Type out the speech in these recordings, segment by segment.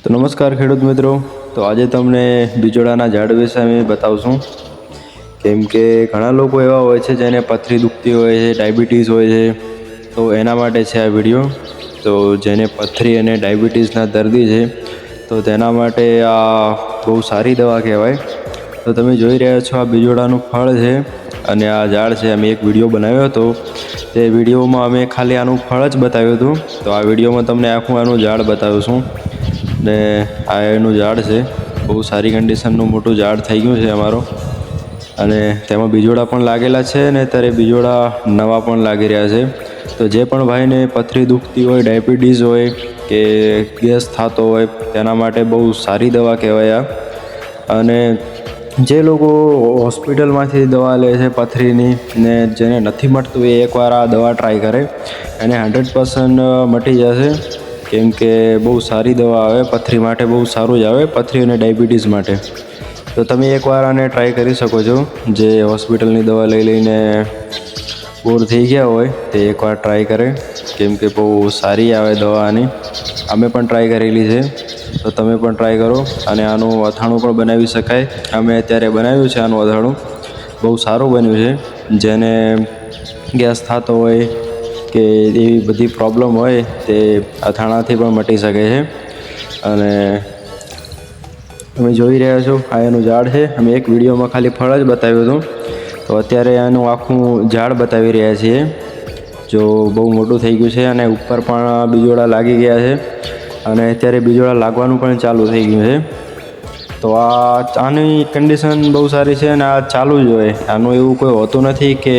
તો નમસ્કાર ખેડૂત મિત્રો. તો આજે તમને બિજોડાના ઝાડ વિશે અમે બતાવશું. કેમ કે ઘણા લોકો એવા હોય છે જેને પથરી દુખતી હોય છે, ડાયાબિટીસ હોય છે, તો એના માટે છે આ વિડીયો. તો જેને પથરી અને ડાયાબિટીસના દર્દી છે તો તેના માટે આ બહુ સારી દવા કહેવાય. તો તમે જોઈ રહ્યા છો આ બિજોડાનું ફળ છે અને આ ઝાડ છે. અમે એક વિડીયો બનાવ્યો હતો, તે વિડીયોમાં અમે ખાલી આનું ફળ જ બતાવ્યું હતું. તો આ વિડીયોમાં તમને આખું આનું ઝાડ બતાવીશું. ને આ એનું ઝાડ છે, બહુ સારી કન્ડિશનનું મોટું ઝાડ થઈ ગયું છે અમારો. અને તેમાં બીજોડા પણ લાગેલા છે અને અત્યારે બીજોડા નવા પણ લાગી રહ્યા છે. તો જે પણ ભાઈને પથરી દુખતી હોય, ડાયાબિટીસ હોય કે ગેસ થતો હોય, તેના માટે બહુ સારી દવા કહેવાય આ. અને જે લોકો હોસ્પિટલમાંથી દવા લે છે પથરીની ને જેને નથી મટતું એ એકવાર આ દવા ટ્રાય કરે, એને 100% મટી જશે. કેમ કે બહુ સારી દવા આવે, પથરી માટે બહુ સારું જ આવે, પથરી અને ડાયાબિટીસ માટે. તો તમે એકવાર આને ટ્રાય કરી શકો છો. જે હોસ્પિટલની દવા લઈ લઈને બોર થઈ ગયા હોય તે એકવાર ટ્રાય કરે, કેમ કે બહુ સારી આવે દવા આની. અમે પણ ટ્રાય કરેલી છે, તો તમે પણ ટ્રાય કરો. અને આનું અથાણું પણ બનાવી શકાય. અમે અત્યારે બનાવ્યું છે આનું અથાણું, બહુ સારું બન્યું છે. જેને ગેસ થતો હોય કે એવી બધી પ્રોબ્લેમ હોય તે અથાણાથી પણ મટી શકે છે. અને તમે જોઈ રહ્યા છો આ એનું ઝાડ છે. અમે એક વિડીયોમાં ખાલી ફળ જ બતાવ્યું હતું, તો અત્યારે આનું આખું ઝાડ બતાવી રહ્યા છીએ. જો બહુ મોટું થઈ ગયું છે અને ઉપર પણ બીજોડા લાગી ગયા છે અને અત્યારે બીજોડા લાગવાનું પણ ચાલુ થઈ ગયું છે. તો આની કન્ડિશન બહુ સારી છે અને આ ચાલુ જ હોય. આનું એવું કોઈ હોતું નથી કે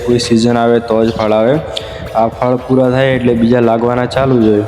કોઈ સિઝન આવે તો જ ફળ આવે. આ ફળ પૂરા થાય એટલે બીજા લાગવાના ચાલુ જ હોય.